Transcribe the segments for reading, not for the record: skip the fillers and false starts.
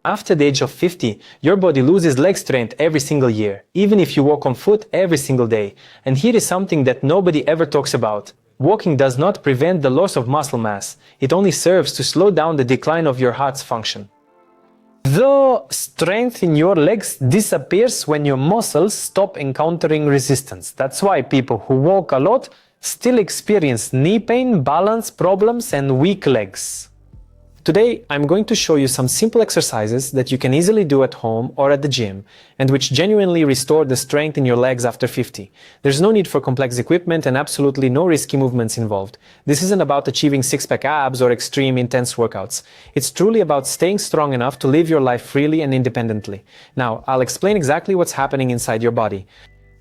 After the age of 50, your body loses leg strength every single year, even if you walk on foot every single day. And here is something that nobody ever talks about. Walking does not prevent the loss of muscle mass. It only serves to slow down the decline of your heart's function. The strength in your legs disappears when your muscles stop encountering resistance. That's why people who walk a lot still experience knee pain, balance problems, and weak legs. Today, I'm going to show you some simple exercises that you can easily do at home or at the gym, and which genuinely restore the strength in your legs after 50. There's no need for complex equipment and absolutely no risky movements involved. This isn't about achieving six-pack abs or extreme intense workouts. It's truly about staying strong enough to live your life freely and independently. Now, I'll explain exactly what's happening inside your body.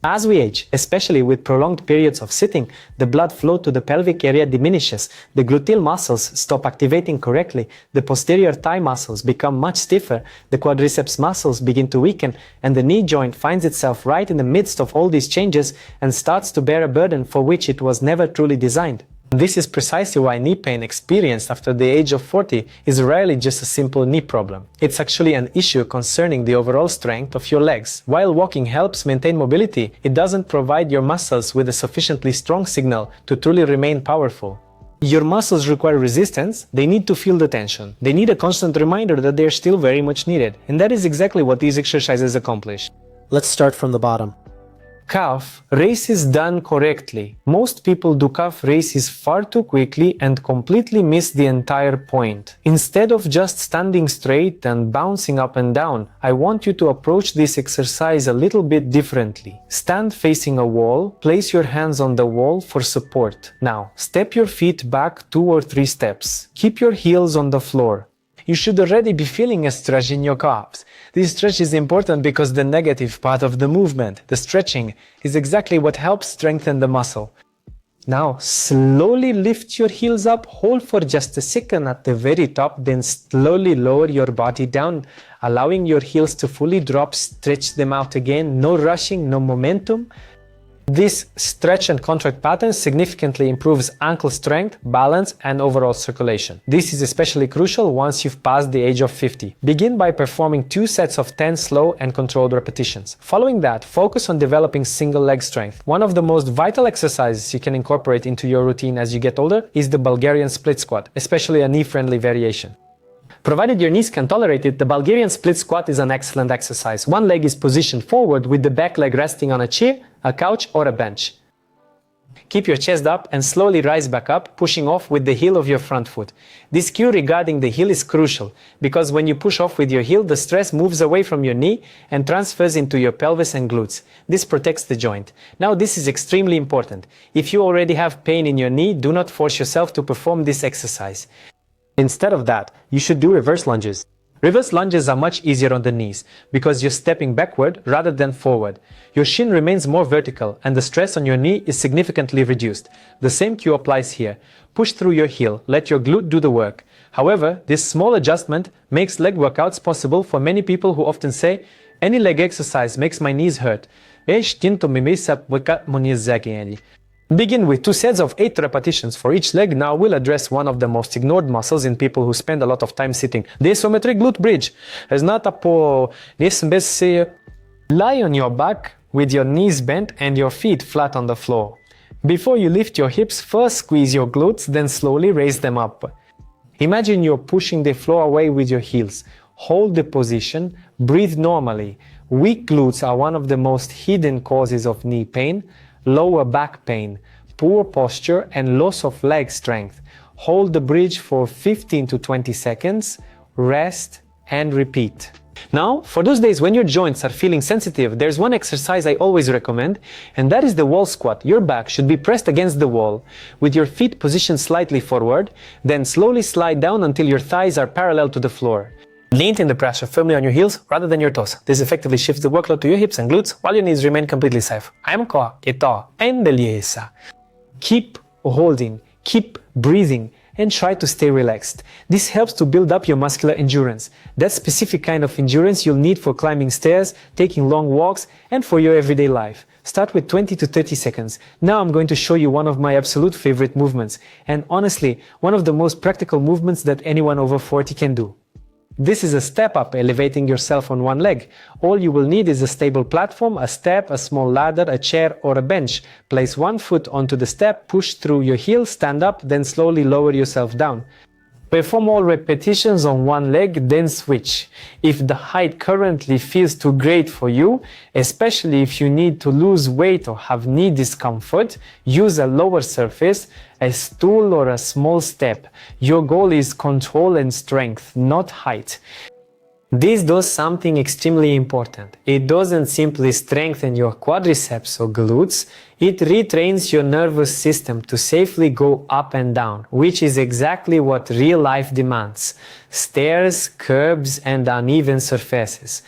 As we age, especially with prolonged periods of sitting, the blood flow to the pelvic area diminishes, the gluteal muscles stop activating correctly, the posterior thigh muscles become much stiffer, the quadriceps muscles begin to weaken, and the knee joint finds itself right in the midst of all these changes and starts to bear a burden for which it was never truly designed. This is precisely why knee pain experienced after the age of 40 is rarely just a simple knee problem. It's actually an issue concerning the overall strength of your legs. While walking helps maintain mobility, it doesn't provide your muscles with a sufficiently strong signal to truly remain powerful. Your muscles require resistance, they need to feel the tension. They need a constant reminder that they're still very much needed. And that is exactly what these exercises accomplish. Let's start from the bottom. Calf raises done correctly. Most people do calf raises far too quickly and completely miss the entire point. Instead of just standing straight and bouncing up and down, I want you to approach this exercise a little bit differently. Stand facing a wall, place your hands on the wall for support. Now, step your feet back 2 or 3 steps. Keep your heels on the floor. You should already be feeling a stretch in your calves. This stretch is important because the negative part of the movement, the stretching, is exactly what helps strengthen the muscle. Now, slowly lift your heels up, hold for just a second at the very top, then slowly lower your body down, allowing your heels to fully drop, stretch them out again, no rushing, no momentum. This stretch and contract pattern significantly improves ankle strength, balance, and overall circulation. This is especially crucial once you've passed the age of 50. Begin by performing 2 sets of 10 slow and controlled repetitions. Following that, focus on developing single leg strength. One of the most vital exercises you can incorporate into your routine as you get older is the Bulgarian split squat, especially a knee-friendly variation. Provided your knees can tolerate it, the Bulgarian split squat is an excellent exercise. One leg is positioned forward with the back leg resting on a chair, a couch, or a bench. Keep your chest up and slowly rise back up, pushing off with the heel of your front foot. This cue regarding the heel is crucial, because when you push off with your heel, the stress moves away from your knee and transfers into your pelvis and glutes. This protects the joint. Now, this is extremely important. If you already have pain in your knee, do not force yourself to perform this exercise. Instead of that, you should do reverse lunges. Reverse lunges are much easier on the knees because you're stepping backward rather than forward. Your shin remains more vertical and the stress on your knee is significantly reduced. The same cue applies here. Push through your heel, let your glute do the work. However, this small adjustment makes leg workouts possible for many people who often say, "Any leg exercise makes my knees hurt." Begin with 2 sets of 8 repetitions for each leg. Now we'll address one of the most ignored muscles in people who spend a lot of time sitting. The isometric glute bridge. Lie on your back with your knees bent and your feet flat on the floor. Before you lift your hips, first squeeze your glutes, then slowly raise them up. Imagine you're pushing the floor away with your heels. Hold the position, breathe normally. Weak glutes are one of the most hidden causes of knee pain, lower back pain, poor posture, and loss of leg strength. Hold the bridge for 15 to 20 seconds, rest, and repeat. Now, for those days when your joints are feeling sensitive, there's one exercise I always recommend, and that is the wall squat. Your back should be pressed against the wall, with your feet positioned slightly forward, then slowly slide down until your thighs are parallel to the floor. Lean in the pressure firmly on your heels rather than your toes. This effectively shifts the workload to your hips and glutes while your knees remain completely safe. Keep holding, keep breathing, and try to stay relaxed. This helps to build up your muscular endurance. That specific kind of endurance you'll need for climbing stairs, taking long walks, and for your everyday life. Start with 20 to 30 seconds. Now I'm going to show you one of my absolute favorite movements, and honestly, one of the most practical movements that anyone over 40 can do. This is a step up, elevating yourself on one leg. All you will need is a stable platform, a step, a small ladder, a chair, or a bench. Place one foot onto the step, push through your heel, stand up, then slowly lower yourself down. Perform all repetitions on one leg, then switch. If the height currently feels too great for you, especially if you need to lose weight or have knee discomfort, use a lower surface, a stool or a small step. Your goal is control and strength, not height. This does something extremely important. It doesn't simply strengthen your quadriceps or glutes, it retrains your nervous system to safely go up and down, which is exactly what real life demands: stairs, curbs, and uneven surfaces.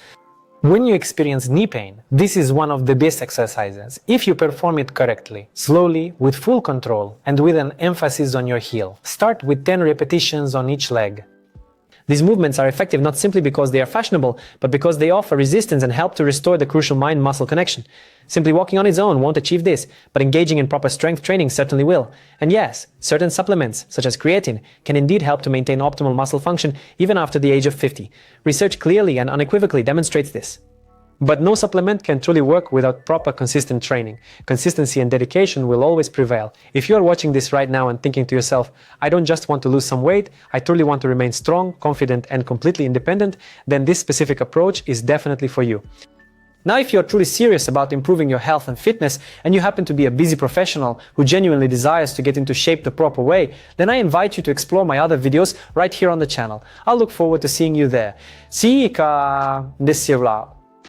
When you experience knee pain, this is one of the best exercises, if you perform it correctly, slowly, with full control, and with an emphasis on your heel. Start with 10 repetitions on each leg. These movements are effective not simply because they are fashionable, but because they offer resistance and help to restore the crucial mind-muscle connection. Simply walking on its own won't achieve this, but engaging in proper strength training certainly will. And yes, certain supplements, such as creatine, can indeed help to maintain optimal muscle function even after the age of 50. Research clearly and unequivocally demonstrates this. But no supplement can truly work without proper consistent training. Consistency and dedication will always prevail. If you are watching this right now and thinking to yourself, I don't just want to lose some weight, I truly want to remain strong, confident, and completely independent, then this specific approach is definitely for you. Now, if you're truly serious about improving your health and fitness, and you happen to be a busy professional who genuinely desires to get into shape the proper way, then I invite you to explore my other videos right here on the channel. I'll look forward to seeing you there. See ka desirla.